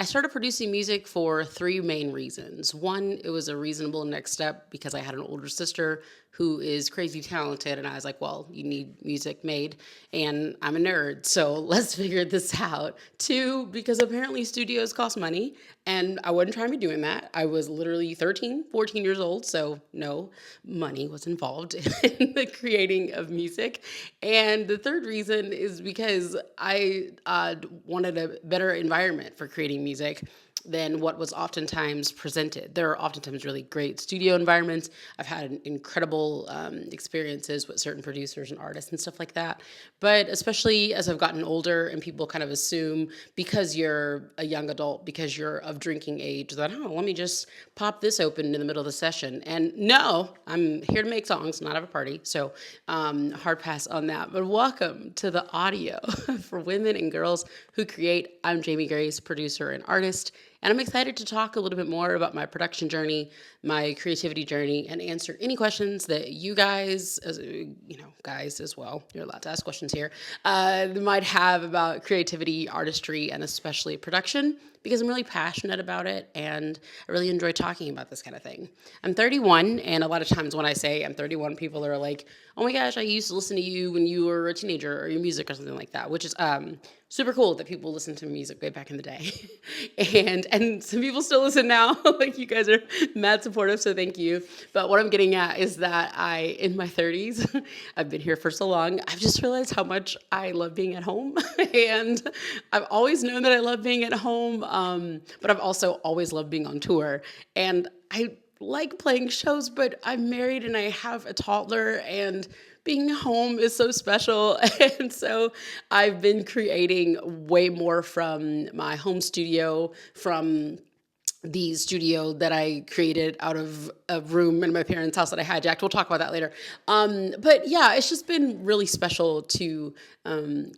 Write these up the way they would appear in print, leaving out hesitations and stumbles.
I started producing music for three main reasons. One, it was a reasonable next step because I had an older sister who is crazy talented, and I was like, well, you need music made, and I'm a nerd, so let's figure this out. Two, because apparently studios cost money, and I wasn't trying to be doing that. I was literally 13, 14 years old, so no money was involved in the creating of music. And the third reason is because I wanted a better environment for creating music than what was oftentimes presented. There are oftentimes really great studio environments. I've had incredible experiences with certain producers and artists and stuff like that. But especially as I've gotten older and people kind of assume because you're a young adult, because you're of drinking age, that, oh, let me just pop this open in the middle of the session. And no, I'm here to make songs, not have a party. So hard pass on that. But welcome to the audio for women and girls who create. I'm Jamie Grace, producer and artist. And I'm excited to talk a little bit more about my production journey, my creativity journey, and answer any questions that you guys, guys as well, you're allowed to ask questions here, might have about creativity, artistry, and especially production, because I'm really passionate about it and I really enjoy talking about this kind of thing. I'm 31, and a lot of times when I say I'm 31, people are like, oh my gosh, I used to listen to you when you were a teenager or your music or something like that, which is super cool that people listen to music way back in the day. and some people still listen now. Like, you guys are mad supportive, so thank you. But what I'm getting at is that in my 30s, I've been here for so long, I've just realized how much I love being at home. And I've always known that I love being at home, but I've also always loved being on tour. And I like playing shows, but I'm married and I have a toddler, and being home is so special. And so I've been creating way more from my home studio, from the studio that I created out of a room in my parents' house that I hijacked. We'll talk about that later. But yeah, it's just been really special to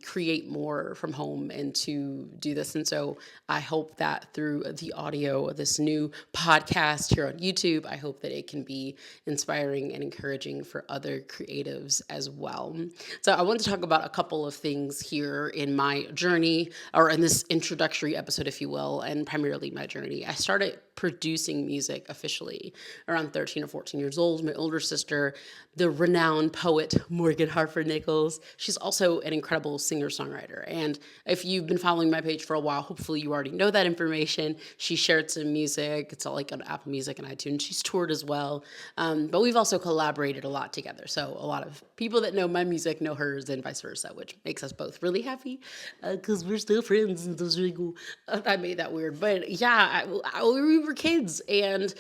create more from home and to do this. And so I hope that through the audio of this new podcast here on YouTube, I hope that it can be inspiring and encouraging for other creatives as well. So I want to talk about a couple of things here in my journey, or in this introductory episode, if you will, and primarily my journey. I started producing music officially around 13 or 14 years old. My older sister, the renowned poet Morgan Harper Nichols, she's also an incredible singer-songwriter. And if you've been following my page for a while, hopefully you already know that information. She shared some music. It's all like on Apple Music and iTunes. She's toured as well. But we've also collaborated a lot together. So a lot of people that know my music know hers and vice versa, which makes us both really happy because we're still friends, and that's really cool. I made that weird. But yeah, we were kids, and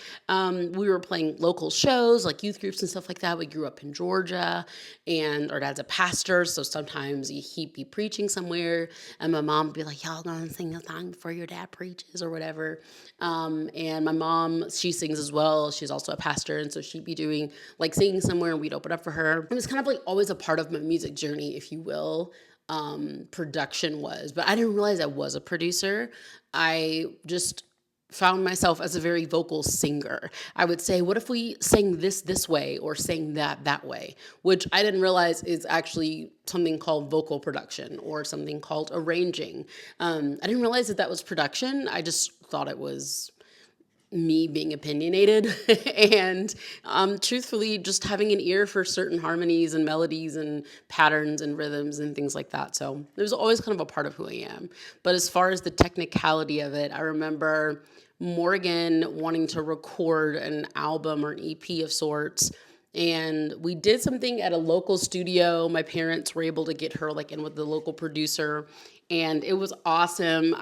we were playing local shows like youth groups and stuff like that. We grew up in Georgia, and our dad's a pastor, so sometimes he'd be preaching somewhere, and my mom would be like, y'all gonna sing a song before your dad preaches or whatever. And my mom, she sings as well. She's also a pastor, and so she'd be doing like singing somewhere, and we'd open up for her. It was kind of like always a part of my music journey, if you will. Production was, but I didn't realize I was a producer. I just found myself as a very vocal singer. I would say, what if we sang this way or sang that way, which I didn't realize is actually something called vocal production or something called arranging. I didn't realize that was production. I just thought it was me being opinionated and truthfully just having an ear for certain harmonies and melodies and patterns and rhythms and things like that. So it was always kind of a part of who I am. But as far as the technicality of it, I remember Morgan wanting to record an album or an EP of sorts. And we did something at a local studio. My parents were able to get her like in with the local producer, and it was awesome.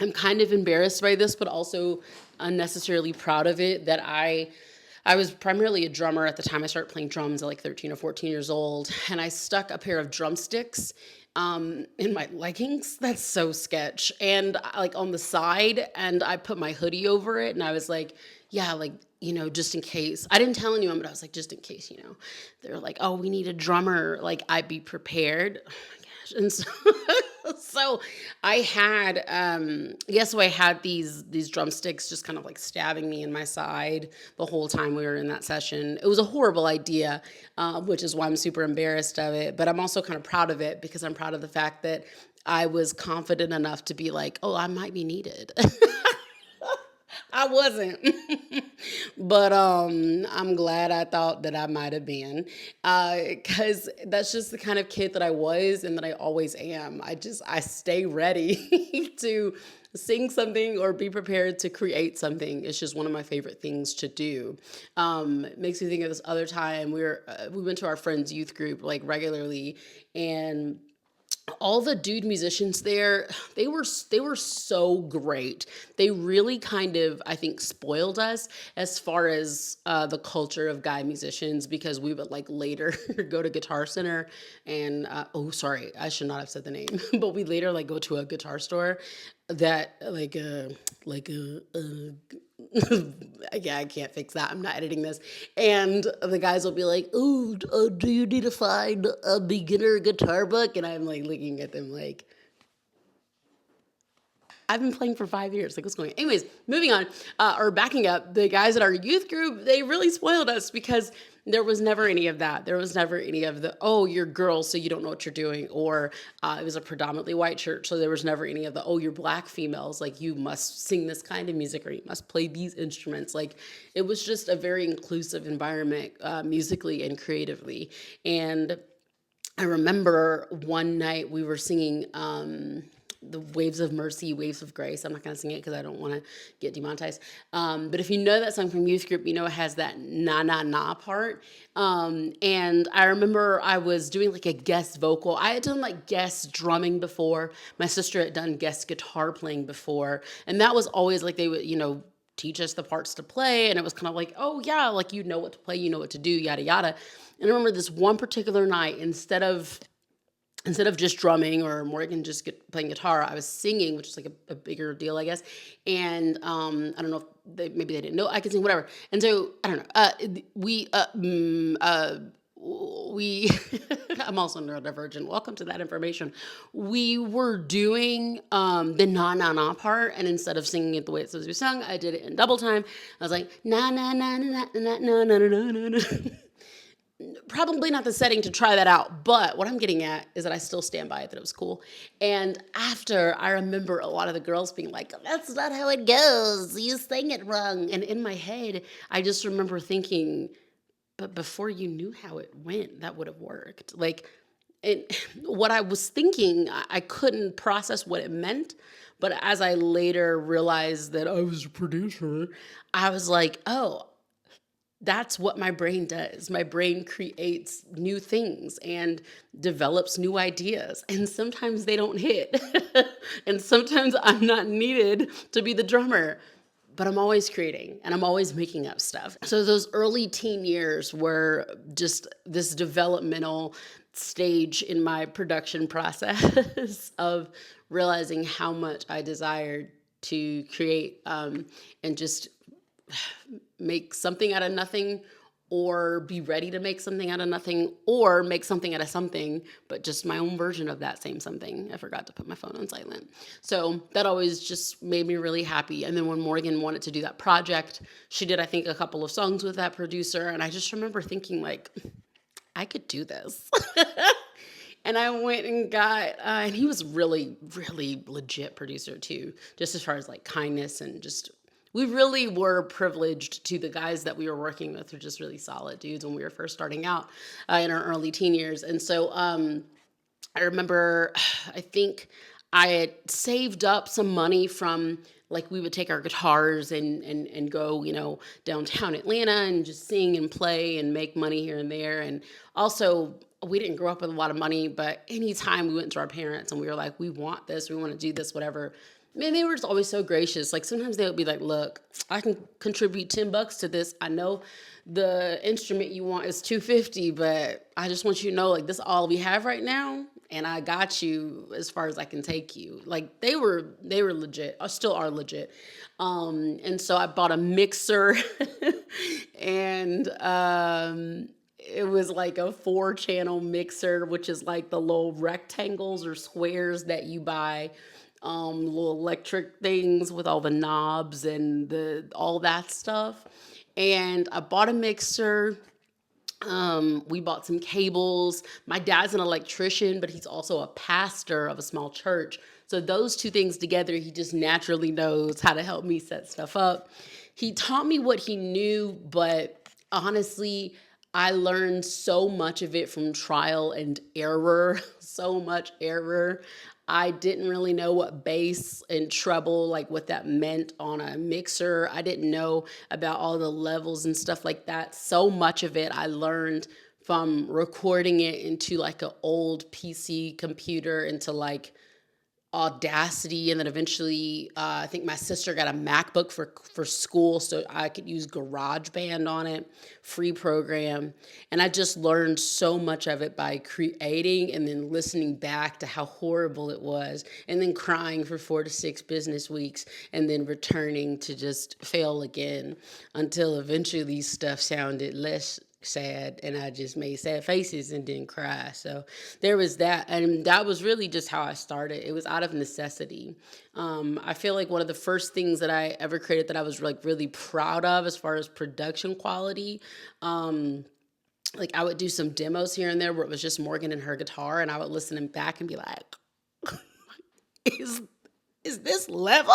I'm kind of embarrassed by this, but also unnecessarily proud of it that I was primarily a drummer at the time. I started playing drums at like 13 or 14 years old, and I stuck a pair of drumsticks in my leggings. That's so sketch. And like on the side, and I put my hoodie over it, and I was like, yeah, like, just in case. I didn't tell anyone, but I was like, just in case, they're like, oh, we need a drummer. Like, I'd be prepared. Oh my gosh. And so So I had yes, so I had these drumsticks just kind of like stabbing me in my side the whole time we were in that session. It was a horrible idea, which is why I'm super embarrassed of it. But I'm also kind of proud of it because I'm proud of the fact that I was confident enough to be like, oh, I might be needed. I wasn't. But I'm glad I thought that I might have been. Cuz that's just the kind of kid that I was and that I always am. I stay ready to sing something or be prepared to create something. It's just one of my favorite things to do. It makes me think of this other time we went to our friend's youth group like regularly, and all the dude musicians there, they were so great. They really kind of, I think, spoiled us as far as the culture of guy musicians, because we would like later go to Guitar Center and oh, sorry, I should not have said the name, but we later like go to a guitar store that yeah, I can't fix that. I'm not editing this. And the guys will be like, "Oh, do you need to find a beginner guitar book?" And I'm like looking at them like, I've been playing for 5 years. Like, what's going on? Anyways, moving on, or backing up, the guys at our youth group, they really spoiled us because there was never any of that. There was never any of the, oh, you're girls, so you don't know what you're doing. Or it was a predominantly white church, so there was never any of the, oh, you're black females, like you must sing this kind of music or you must play these instruments. Like, it was just a very inclusive environment, musically and creatively. And I remember one night we were singing the Waves of Mercy, Waves of Grace. I'm not going to sing it because I don't want to get demonetized. But if you know that song from youth group, you know it has that na na na part. And I remember I was doing like a guest vocal. I had done like guest drumming before. My sister had done guest guitar playing before. And that was always like they would, teach us the parts to play. And it was kind of like, oh yeah, like you know what to play, you know what to do, yada yada. And I remember this one particular night, instead of just drumming or Morgan just playing guitar, I was singing, which is like a bigger deal, I guess. And I don't know if maybe they didn't know I could sing, whatever. And so I don't know. We I'm also neurodivergent. Welcome to that information. We were doing the na na na part, and instead of singing it the way it's supposed to be sung, I did it in double time. I was like na na na na na na na na na na na. Probably not the setting to try that out, but what I'm getting at is that I still stand by it, that it was cool. And after, I remember a lot of the girls being like, that's not how it goes, you sang it wrong. And in my head, I just remember thinking, but before you knew how it went, that would have worked. Like, what I was thinking, I couldn't process what it meant. But as I later realized that I was a producer, I was like, oh, that's what my brain does. My brain creates new things and develops new ideas. And sometimes they don't hit. And sometimes I'm not needed to be the drummer. But I'm always creating and I'm always making up stuff. So those early teen years were just this developmental stage in my production process of realizing how much I desired to create and just make something out of nothing, or be ready to make something out of nothing, or make something out of something, but just my own version of that same something. I forgot to put my phone on silent. So that always just made me really happy. And then when Morgan wanted to do that project, she did, I think, a couple of songs with that producer. And I just remember thinking like, I could do this. And I went and got, and he was really, really legit producer too, just as far as like kindness and just, we really were privileged to the guys that we were working with, were just really solid dudes when we were first starting out in our early teen years. And so I remember, I think I had saved up some money from, like, we would take our guitars and go, downtown Atlanta and just sing and play and make money here and there. And also, we didn't grow up with a lot of money, but anytime we went to our parents and we were like, we want this, we want to do this, whatever, man, they were just always so gracious. Like, sometimes they would be like, look, I can contribute $10 to this. I know the instrument you want is $250, but I just want you to know, like, this is all we have right now, and I got you as far as I can take you. Like, they were legit, or still are legit. And so I bought a mixer and it was like a 4 channel mixer, which is like the little rectangles or squares that you buy, little electric things with all the knobs and the all that stuff. And I bought a mixer. We bought some cables. My dad's an electrician, but he's also a pastor of a small church. So those two things together, he just naturally knows how to help me set stuff up. He taught me what he knew, but honestly, I learned so much of it from trial and error, so much error. I didn't really know what bass and treble, like what that meant on a mixer. I didn't know about all the levels and stuff like that. So much of it I learned from recording it into like an old PC computer, into like Audacity, and then eventually, I think my sister got a MacBook for school, so I could use GarageBand on it, free program, and I just learned so much of it by creating and then listening back to how horrible it was, and then crying for 4 to 6 business weeks, and then returning to just fail again until eventually stuff sounded less sad and I just made sad faces and didn't cry. So there was that. And that was really just how I started. It was out of necessity. I feel like one of the first things that I ever created that I was like really proud of as far as production quality, like I would do some demos here and there where it was just Morgan and her guitar, and I would listen back and be like, is is this level?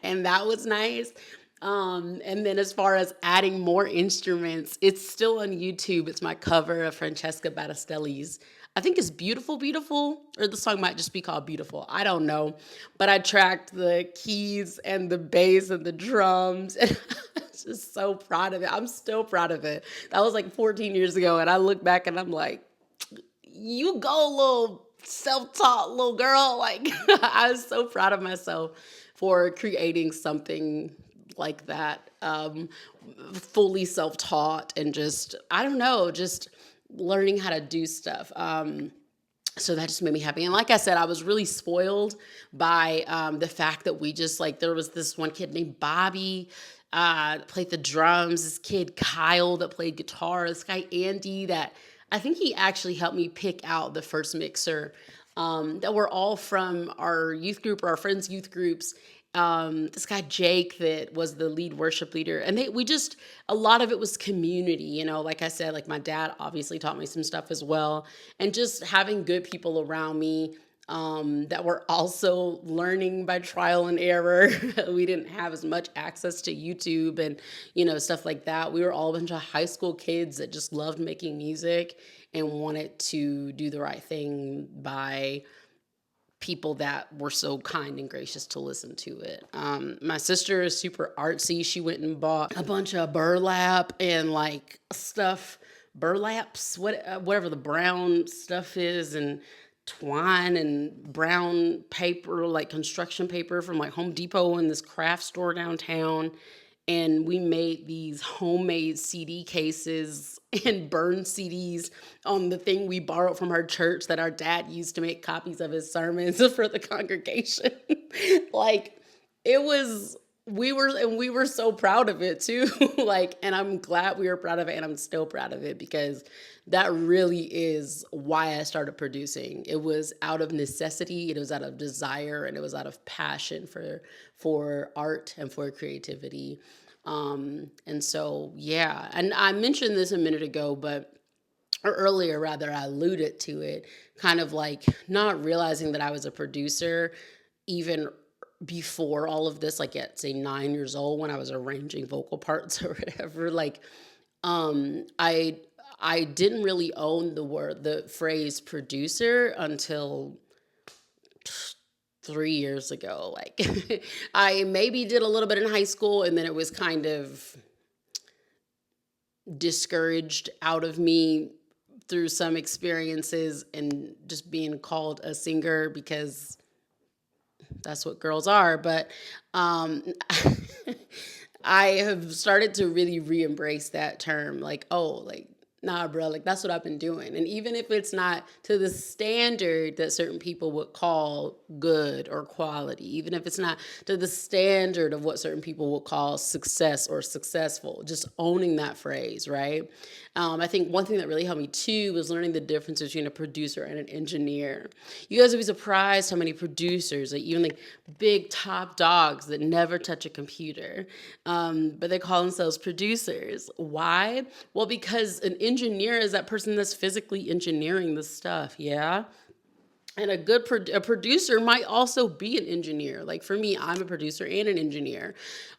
And that was nice. And then as far as adding more instruments, it's still on YouTube. It's my cover of Francesca Battistelli's. I think it's Beautiful, Beautiful, or the song might just be called Beautiful. I don't know. But I tracked the keys and the bass and the drums. And I'm just so proud of it. I'm still proud of it. That was like 14 years ago. And I look back and I'm like, you go, little self-taught little girl. Like, I was so proud of myself for creating something like that, fully self-taught, and just, I don't know, just learning how to do stuff. So that just made me happy. And like I said, I was really spoiled by the fact that we just like, there was this one kid named Bobby, played the drums, this kid Kyle that played guitar, this guy Andy that I think he actually helped me pick out the first mixer, that were all from our youth group or our friends' youth groups. This guy Jake that was the lead worship leader, and we just, a lot of it was community, like I said, like my dad obviously taught me some stuff as well, and just having good people around me, that were also learning by trial and error. We didn't have as much access to YouTube and stuff like that. We were all a bunch of high school kids that just loved making music and wanted to do the right thing by people that were so kind and gracious to listen to it. My sister is super artsy. She went and bought a bunch of burlap and like stuff, burlaps, whatever the brown stuff is, and twine and brown paper, like construction paper from like Home Depot and this craft store downtown. And we made these homemade CD cases and burned CDs on the thing we borrowed from our church that our dad used to make copies of his sermons for the congregation. Like, it was, we were so proud of it too. Like, and I'm glad we were proud of it, and I'm still proud of it, because that really is why I started producing. It was out of necessity, it was out of desire, and it was out of passion for art and for creativity. And so, yeah, and I mentioned this a minute ago, or earlier rather, I alluded to it, kind of like not realizing that I was a producer even before all of this, like at say 9 years old, when I was arranging vocal parts or whatever. Like, I didn't really own the phrase producer until 3 years ago. Like, I maybe did a little bit in high school, and then it was kind of discouraged out of me through some experiences and just being called a singer, because that's what girls are. But I have started to really re-embrace that term. Like, oh, like Nah, bro, like that's what I've been doing. And even if it's not to the standard that certain people would call good or quality, even if it's not to the standard of what certain people would call success or successful, just owning that phrase, right? I think one thing that really helped me too was learning the difference between a producer and an engineer. You guys would be surprised how many producers, like even like big top dogs that never touch a computer, but they call themselves producers. Why? Well, because an engineer is that person that's physically engineering the stuff, yeah? And a producer might also be an engineer. Like for me, I'm a producer and an engineer.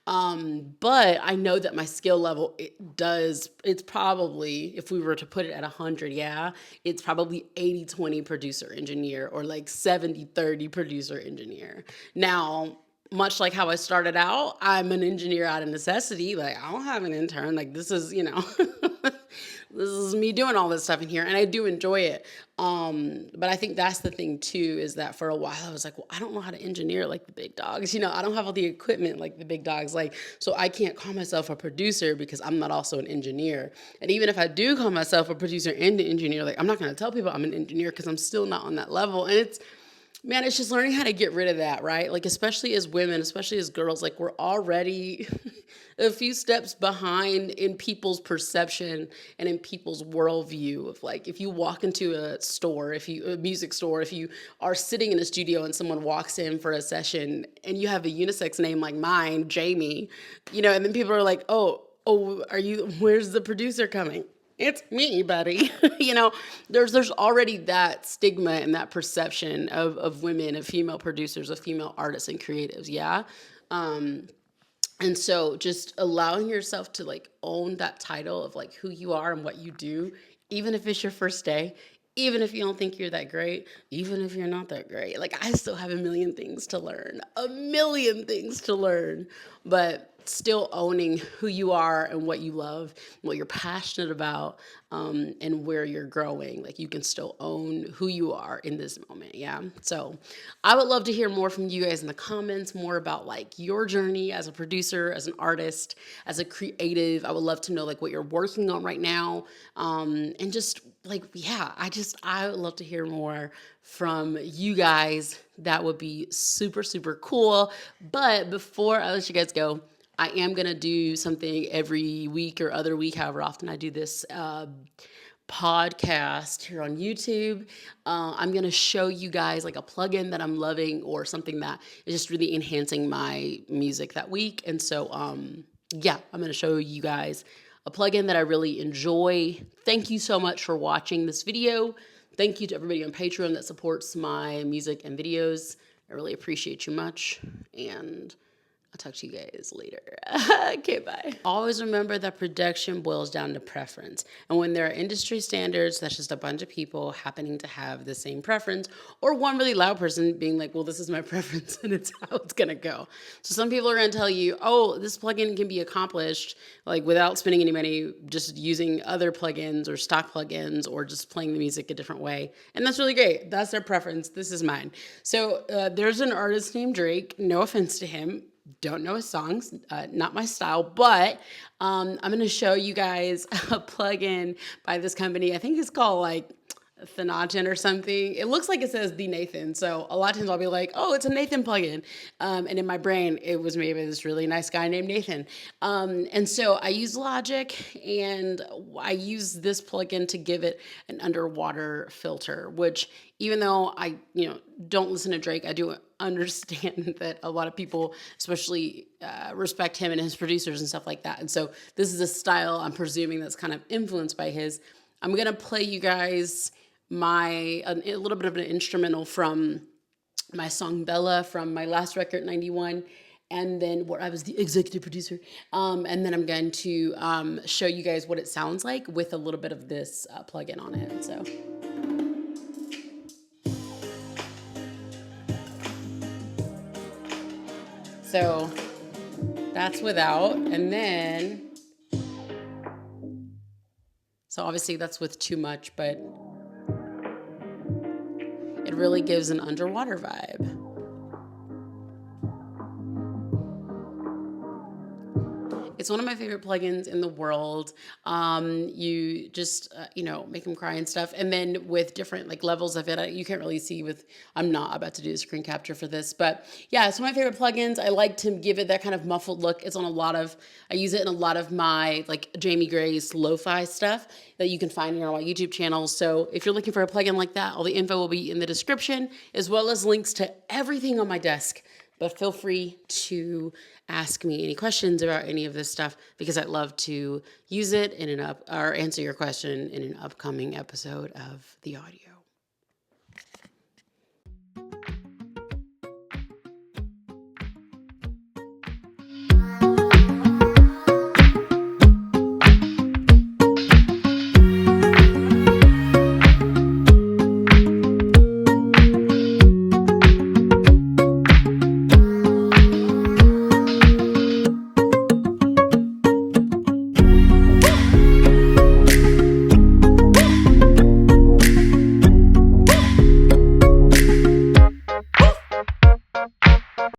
But I know that my skill level, it's probably, if we were to put it at 100, yeah, it's probably 80-20 producer engineer, or like 70-30 producer engineer. Now, much like how I started out, I'm an engineer out of necessity. Like I don't have an intern. Like this is, this is me doing all this stuff in here, and I do enjoy it. But I think that's the thing too, is that for a while I was like, well, I don't know how to engineer like the big dogs. I don't have all the equipment like the big dogs. Like, so I can't call myself a producer because I'm not also an engineer. And even if I do call myself a producer and an engineer, like I'm not going to tell people I'm an engineer because I'm still not on that level. And it's just learning how to get rid of that, right? Like, especially as women, especially as girls, like we're already a few steps behind in people's perception and in people's worldview of like, if you walk into a music store, if you are sitting in a studio and someone walks in for a session and you have a unisex name like mine, Jamie, and then people are like, oh, where's the producer coming? It's me, buddy. There's already that stigma and that perception of women, of female producers, of female artists and creatives. Yeah. And so just allowing yourself to like own that title of like who you are and what you do, even if it's your first day, even if you don't think you're that great, even if you're not that great. Like I still have a million things to learn, but still owning who you are and what you love, what you're passionate about, and where you're growing. Like you can still own who you are in this moment. Yeah. So I would love to hear more from you guys in the comments, more about like your journey as a producer, as an artist, as a creative. I would love to know like what you're working on right now. And just like, yeah, I would love to hear more from you guys. That would be super, super cool. But before I let you guys go, I am going to do something every week or other week, however often I do this podcast here on YouTube. I'm going to show you guys like a plugin that I'm loving or something that is just really enhancing my music that week. And so, yeah, I'm going to show you guys a plugin that I really enjoy. Thank you so much for watching this video. Thank you to everybody on Patreon that supports my music and videos. I really appreciate you much. And I'll talk to you guys later. Okay, bye. Always remember that production boils down to preference. And when there are industry standards, that's just a bunch of people happening to have the same preference, or one really loud person being like, well, this is my preference and it's how it's gonna go. So some people are gonna tell you, oh, this plugin can be accomplished like without spending any money, just using other plugins or stock plugins or just playing the music a different way. And that's really great. That's their preference. This is mine. So there's an artist named Drake. No offense to him. Don't know his songs, not my style, but I'm going to show you guys a plugin by this company. I think it's called like Thanaton or something. It looks like it says the Nathan. So a lot of times I'll be like, oh, it's a Nathan plugin. And in my brain, it was made by this really nice guy named Nathan. And so I use Logic and I use this plugin to give it an underwater filter, which even though I, don't listen to Drake, I do understand that a lot of people, especially respect him and his producers and stuff like that. And so this is a style I'm presuming that's kind of influenced by his. I'm going to play you guys a little bit of an instrumental from my song Bella from my last record, 91. And then where I was the executive producer. And then I'm going to show you guys what it sounds like with a little bit of this plugin on it. So that's without, and then, so obviously that's with too much, but it really gives an underwater vibe. It's one of my favorite plugins in the world. You just, make them cry and stuff. And then with different like levels of it, you can't really see with, I'm not about to do a screen capture for this, but yeah, it's one of my favorite plugins. I like to give it that kind of muffled look. It's on I use it in a lot of my like Jamie Gray's lo-fi stuff that you can find here on my YouTube channel. So if you're looking for a plugin like that, all the info will be in the description, as well as links to everything on my desk. But feel free to ask me any questions about any of this stuff, because I'd love to use it or answer your question in an upcoming episode of the audio.